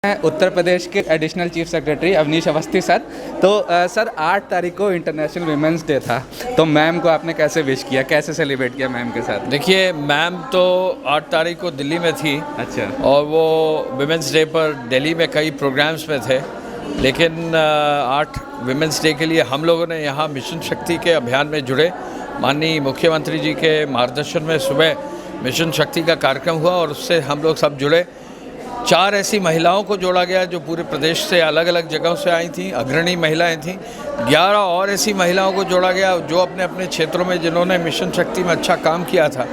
उत्तर प्रदेश के additional chief secretary Awanish Awasthi sir. तो sir 8 तारीख को इंटरनेशनल वीमेंस डे था, तो मैम को आपने कैसे विश किया, कैसे सेलिब्रेट किया मैम के साथ? देखिए, मैम तो 8 तारीख को दिल्ली में थी। अच्छा। और वो वीमेंस डे पर दिल्ली में कई प्रोग्राम्स में थे, लेकिन 8 वीमेंस डे के लिए हम लोगों ने यहाँ मिशन शक्ति के अभियान में जुड़े। माननीय मुख्यमंत्री जी के मार्गदर्शन में सुबह मिशन शक्ति का कार्यक्रम हुआ और उससे हम लोग सब जुड़े। 4 ऐसी महिलाओं को जोड़ा गया जो पूरे प्रदेश से अलग अलग जगहों से आई थी, अग्रणी महिलाएं थीं। 11 और ऐसी महिलाओं को जोड़ा गया जो अपने अपने क्षेत्रों में जिन्होंने मिशन शक्ति में अच्छा काम किया था।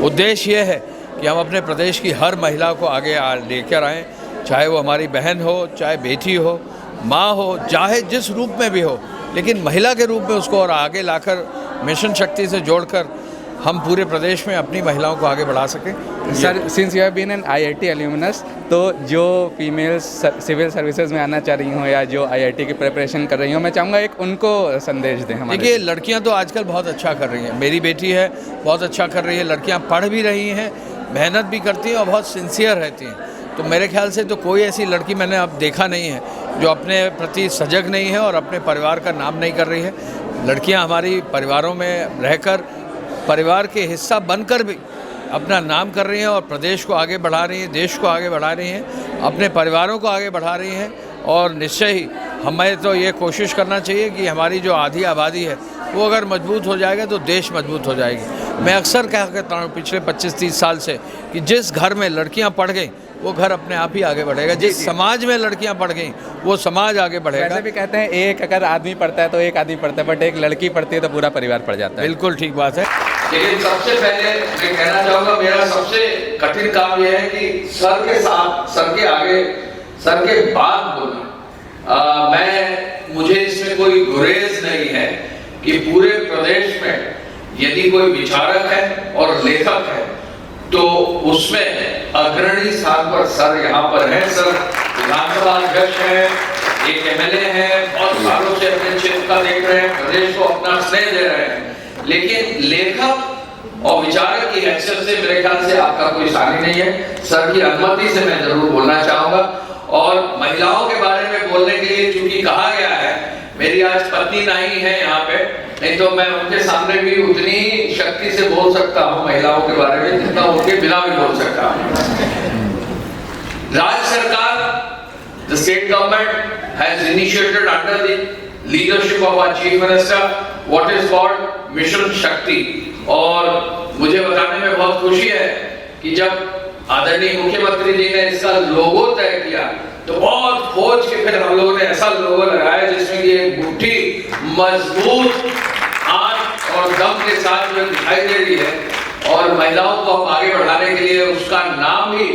उद्देश्य ये है कि हम अपने प्रदेश की हर महिला को आगे लेकर आएँ, चाहे वो हमारी बहन हो, चाहे बेटी हो, माँ हो, चाहे जिस रूप में भी हो, लेकिन महिला के रूप में उसको और आगे लाकर मिशन शक्ति से जोड़कर हम पूरे प्रदेश में अपनी महिलाओं को आगे बढ़ा सकें। Sir, since you have been an IIT alumnus, तो जो फीमेल्स सिविल सर्विसेज में आना चाह रही हों या जो आईआईटी की प्रिपरेशन कर रही हों, मैं चाहूँगा एक उनको संदेश दें हमारे। देखिए, लड़कियां तो आजकल बहुत अच्छा कर रही हैं। मेरी बेटी है, बहुत अच्छा कर रही है। लड़कियां पढ़ भी रही हैं, मेहनत भी करती हैं और बहुत सिंसियर रहती हैं। तो मेरे ख्याल से तो कोई ऐसी लड़की मैंने अब देखा नहीं है जो अपने प्रति सजग नहीं है और अपने परिवार का नाम नहीं कर रही है। लड़कियाँ हमारी परिवारों में रहकर, परिवार के हिस्सा बनकर भी अपना नाम कर रही हैं और प्रदेश को आगे बढ़ा रही हैं, देश को आगे बढ़ा रही हैं, अपने परिवारों को आगे बढ़ा रही हैं। और निश्चय ही हमें तो ये कोशिश करना चाहिए कि हमारी जो आधी आबादी है वो अगर मजबूत हो जाएगा तो देश मजबूत हो जाएगी। मैं अक्सर कहता हूँ पिछले 25-30 साल से कि जिस घर में लड़कियाँ पढ़ गई वो घर अपने आप ही आगे बढ़ेगा। जिस समाज में लड़कियां पढ़ गई वो समाज आगे बढ़ेगा। वैसे भी कहते हैं एक अगर आदमी पढ़ता है तो एक आदमी पढ़ता है, बट एक लड़की पढ़ती है तो पूरा परिवार पढ़ जाता है। बिल्कुल ठीक बात है। लेकिन सबसे पहले मैं कहना चाहूँगा, मेरा सबसे कठिन काम यह है कि सर के साथ, सर के आगे, सर के बाद बोलना। मुझे इसमें कोई गुरेज नहीं है कि पूरे प्रदेश में यदि कोई विचारक है और लेखक है तो उसमें अग्रणी स्थान पर सर यहाँ पर है। सर विधानसभा अध्यक्ष है, एक एमएलए है, बहुत सालों से अपने क्षेत्र का देख रहे हैं, प्रदेश को अपना स्नेह दे रहे हैं, लेकिन लेखक और विचारक की हैसियत से मेरे ख्याल से आपका कोई सानी नहीं है। सर की अनुमति से मैं जरूर बोलना चाहूंगा। और महिलाओं के बारे में बोलने के लिए चूंकि कहा गया है, मेरी आज पत्नी नहीं है यहाँ पे, नहीं तो मैं उनके सामने भी उतनी शक्ति से बोल सकता हूँ महिलाओं के बारे में जितना उनके बिना भी बोल सकता हूँ। राज्य सरकार, the state government has initiated under the leadership of our chief minister what is called mission शक्ति। और मुझे बताने में बहुत खुशी है कि जब आदरणीय मुख्यमंत्री जी ने इसका लोगो तय किया तो बहुत खोज के फिर हम लोगों ने ऐसा लोगो लगाया जिसमें कि एक मुट्ठी मजबूत हाथ और दम के साथ जो दिखाई दे रही है, और महिलाओं को हम आगे बढ़ाने के लिए उसका नाम ही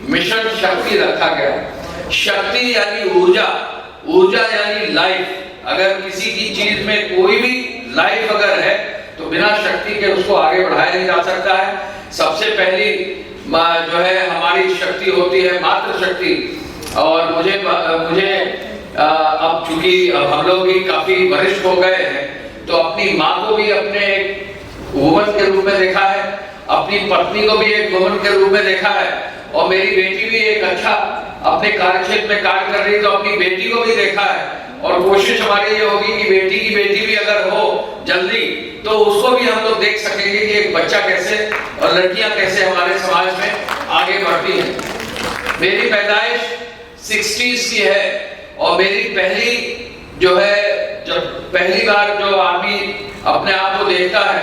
मिशन शक्ति रखा गया। शक्ति यानी ऊर्जा, ऊर्जा यानी लाइफ। अगर किसी की चीज में कोई भी लाइफ अगर है तो बिना शक्ति के उसको आगे बढ़ाया नहीं जा सकता है। सबसे पहली जो है हमारी शक्ति होती है मातृ शक्ति। और मुझे अब चूंकि हम लोग भी काफी वरिष्ठ हो गए हैं तो अपनी माँ को भी अपने एक वुमन के रूप में देखा है, अपनी पत्नी को भी एक वुमन के रूप में देखा है, और मेरी बेटी भी एक अच्छा अपने कार्यक्षेत्र में कार्य कर रही है तो अपनी बेटी को भी देखा है। और कोशिश हमारी ये होगी कि बेटी की बेटी भी अगर हो जल्दी तो उसको भी हम लोग देख सकेंगे कि एक बच्चा कैसे और लड़कियां कैसे हमारे समाज में आगे बढ़ती हैं। मेरी पैदाइश 60s की है और मेरी पहली जो है, जब पहली बार जो आदमी अपने आप को देखता है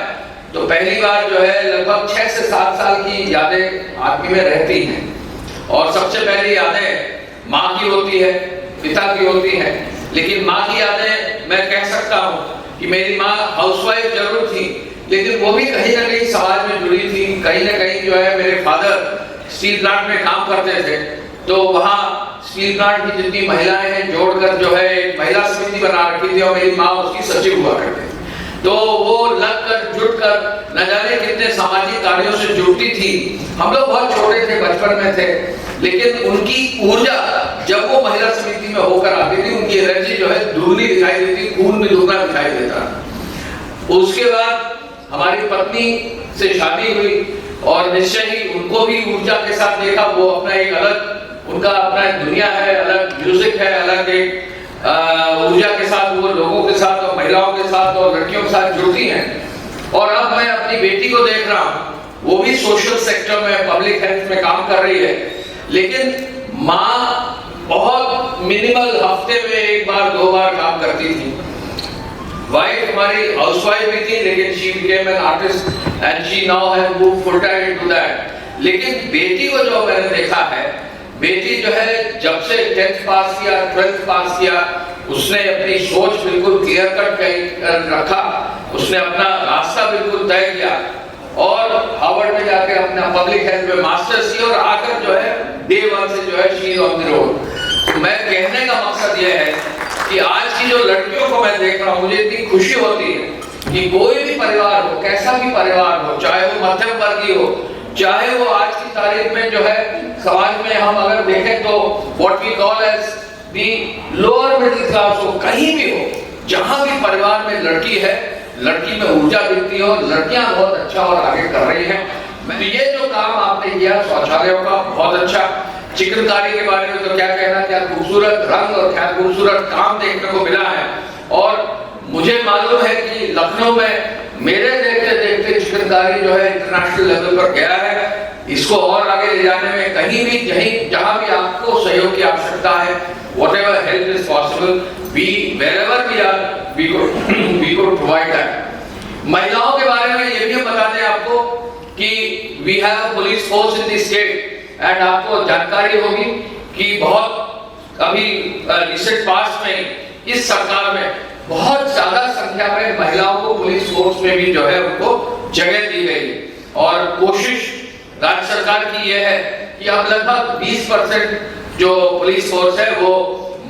तो पहली बार जो है लगभग 6 से 7 साल की यादें आदमी में रहती हैं। और सबसे पहली यादें माँ की होती है, पिता की होती है, लेकिन माँ की यादें मैं कह सकता हूँ कि मेरी माँ हाउसवाइफ जरूर थी, लेकिन वो भी कहीं ना कहीं समाज में जुड़ी थी। कहीं ना कहीं जो है मेरे फादर स्टील प्लांट में काम करते थे, तो वहाँ स्टील प्लांट की जितनी महिलाएं हैं जोड़कर जो है एक महिला समिति बना रखी थी और मेरी माँ उसकी सचिव हुआ करती थी। तो वो लगकर जुटकर न जाने कितने सामाजिक कार्यों से जुड़ती थी। हम लोग बहुत छोटे थे, बचपन में थे, लेकिन उनकी ऊर्जा जब वो महिला समिति में होकर आती थी उनकी एनर्जी जो है दुगनी दिखाई देती, खून भी दुगना दिखाई देता। उसके बाद हमारी पत्नी से शादी हुई और निश्चय ही उनको भी ऊर्जा के साथ देखा। वो अपना एक अलग उनका अपना एक दुनिया है, अलग म्यूजिक है, अलग एक ऊर्जा के साथ वो लोगों के साथ और महिलाओं के साथ और लड़कियों के साथ जुड़ती हैं। और अब मैं अपनी बेटी को देख रहा हूँ, वो भी सोशल सेक्टर में, पब्लिक हेल्थ में काम कर रही है, लेकिन माँ बहुत मिनिमल, हफ्ते में 1 बार 2 बार काम करती थी। वाइफ हमारी हाउसवाइफ भी थी, लेकिन she became an artist and she now has moved full time into that. लेकिन बेटी को जो मैंने देखा है, बेटी जो है जब से 10th पास किया, 12th पास किया, उसने अपनी सोच बिल्कुल क्लियर कट रखा, उसने अपना रास्ता बिल्कुल तय किया और हार्वर्ड में जाके अपना पब्लिक हेल्थ में मास्टर्स किया और आकर जो है डे 1 से जो है she is on the road. मैं कहने का मकसद यह है कि आज की जो लड़कियों को मैं देख रहा हूँ, मुझे इतनी खुशी होती है कि कोई भी परिवार हो, कैसा भी परिवार हो, चाहे वो मध्यम वर्गीय हो, चाहे वो आज की तारीख में जो है समाज में हम अगर देखें तो what we call as the lower middle class हो, कहीं भी हो, जहां भी परिवार में लड़की है, लड़की में ऊर्जा दिखती है और लड़कियां बहुत अच्छा और आगे कर रही हैं। तो ये जो काम आपने किया शौचालयों का, बहुत अच्छा। चिकनकारी के बारे में तो क्या कहना, क्या खूबसूरत रंग और क्या खूबसूरत काम देखने को मिला है। और मुझे मालूम है कि लखनऊ में मेरे देखते देखते चिकनकारी जो है इंटरनेशनल लेवल पर गया है। इसको और आगे ले जाने में कहीं भी जहां भी आपको सहयोग की आवश्यकता है, whatever help is possible, wherever we are, we could provide that। महिलाओं के बारे में ये भी बता दें आपको कि we have a police force in the state and आपको जानकारी होगी कि बहुत अभी रिसेंट पास्ट में इस सरकार में बहुत ज्यादा संख्या में महिलाओं को पुलिस फोर्स में भी जो है उनको जगह दी गई और कोशिश राज्य सरकार की यह है कि अब लगभग 20% जो पुलिस फोर्स है वो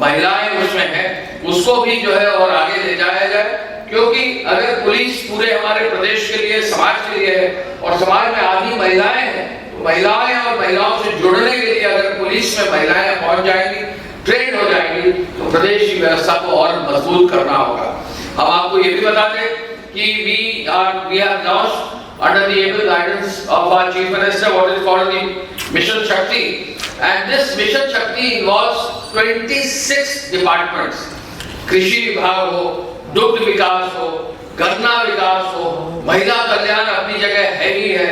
महिलाएं उसमें हैं, उसको भी जो है और आगे ले जाया जाए। क्योंकि अगर पुलिस पूरे हमारे प्रदेश के लिए, समाज के लिए है और समाज में आधी महिलाएं हैं, तो महिलाएं और महिलाओं से जुड़ने के लिए अगर पुलिस में महिलाएं पहुंच जाएंगी, ट्रेन हो जाएंगी, तो प्रदेश की व्यवस्था को और मजबूत करना होगा। हम आपको ये भी बता दें कि we have launched under the able guidance of our Chief Minister what is called the Mission Shakti, and this Mission Shakti involves 26 departments। कृषि विभाग हो, दुग्ध विकास हो, गन्ना विकास हो, महिला कल्याण अपनी जगह है ही है,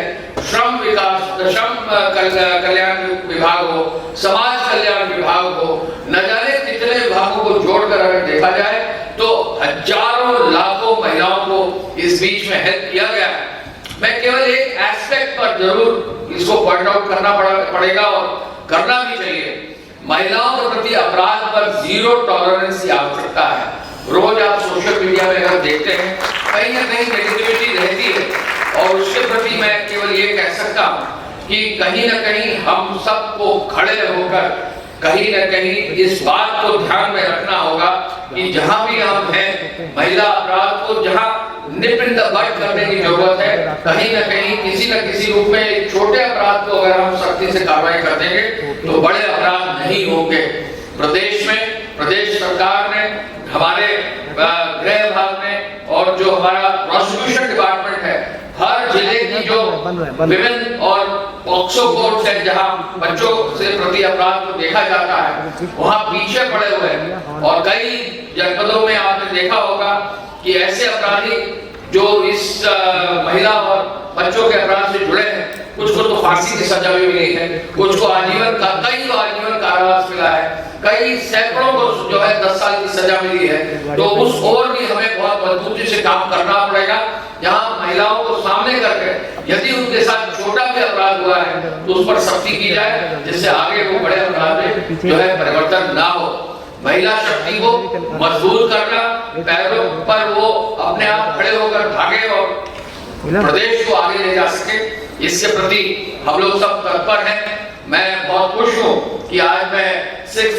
श्रम कल्याण विभाग हो, समाज कल्याण विभाग हो, न जाने कितने विभागों को जोड़कर अगर देखा जाए तो हजारों लाखों महिलाओं को इस बीच में हेल्प किया गया है। मैं केवल एक एस्पेक्ट पर जरूर इसको पॉइंट आउट करना पड़ेगा और करना भी चाहिए। महिलाओं के प्रति अपराध पर 0 टॉलरेंस की आवश्यकता है। रोज आप सोशल मीडिया में अगर देखते हैं, कहीं ना कहीं नेगेटिविटी रहती है और उसके प्रति मैं केवल ये कह सकता हूँ कि कहीं ना कहीं हम सबको खड़े होकर कहीं ना कहीं इस बात को ध्यान में रखना होगा कि जहां भी हम हैं, महिला अपराध को जहां निप इन द बड करने की जरूरत है, कहीं ना कहीं किसी न किसी रूप में छोटे अपराध को अगर हम सख्ती से कार्रवाई कर देंगे तो बड़े अपराध नहीं होंगे। प्रदेश में प्रदेश सरकार ने, हमारे गृह विभाग ने और जो हमारा प्रोसिक्यूशन डिपार्टमेंट है, हर जिले की जो विमेन और पॉक्सो कोर्ट्स है जहां बच्चों से प्रति अपराध को देखा जाता है, वहां पीछे पड़े हुए हैं। और कई जनपदों में आपने देखा होगा कि ऐसे अपराधी जो इस महिला और बच्चों के अपराध से जुड़े हैं, कुछ को तो फांसी की सजा भी मिली है, कुछ को आजीवन कारावास मिला है, कई सैकड़ों को जो है 10 साल की सजा मिली है। तो उस ओर भी हमें बहुत मजबूती से काम करना पड़ेगा, जहां महिलाओं को सामने करके यदि उनके साथ छोटा भी अपराध हुआ है तो उस पर सख्ती की जाए, जिससे आगे वो बड़े अपराध में जो है परिवर्तन ना हो। महिला शक्ति को मजबूत करना, पैरों पर वो अपने आप खड़े होकर भागे और प्रदेश को आगे ले जा सके, इसके प्रति हम लोग सब तत्पर हैं। मैं बहुत खुश हूँ कि आज मैं 6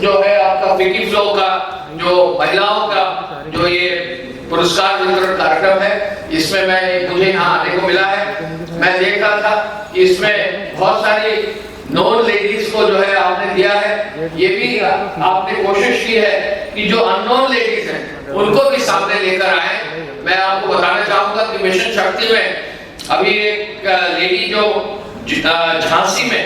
जो है आपका विकी फ्लो का जो महिलाओं का जो ये पुरस्कार वितरण कार्यक्रम है, इसमें मुझे यहाँ आने को मिला है। मैं देख रहा था कि इसमें बहुत सारी नॉन लेडीज को जो है आपने दिया है। ये भी आपने कोशिश की है कि जो अननोन लेडीज हैं उनको भी सामने लेकर आए। मैं आपको बताना चाहूंगा कि मिशन शक्ति में अभी एक लेडी जो झांसी में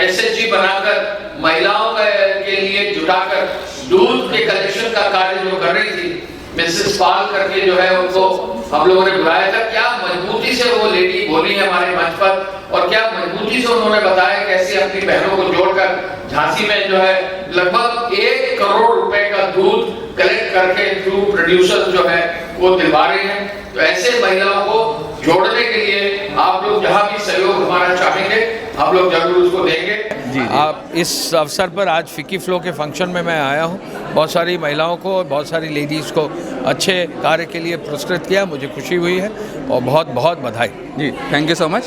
एसएचजी बनाकर महिलाओं के लिए जुटाकर दूध के कलेक्शन का कार्य जो कर रही थी मिसेस पाल करके जो है उनको हम लोगों ने बुलाया था। क्या मजबूती से वो लेडी बोली है हमारे मंच पर और क्या मजबूती से उन्होंने बताया कैसे अपनी बहनों को जोड़कर झांसी में जो है लगभग 1 करोड़ रुपए का दूध कलेक्ट करके थ्रू प्रोड्यूसर जो है वो दिलवा रहे हैं। तो ऐसे महिलाओं को जोड़ने के लिए आप लोग जहाँ भी सहयोग हमारा चाहेंगे हम लोग जरूर उसको देंगे। आप इस अवसर पर आज फिक्की फ्लो के फंक्शन में मैं आया हूँ। बहुत सारी महिलाओं को और बहुत सारी लेडीज़ को अच्छे कार्य के लिए पुरस्कृत किया, मुझे खुशी हुई है और बहुत बहुत बधाई। जी, थैंक यू सो मच।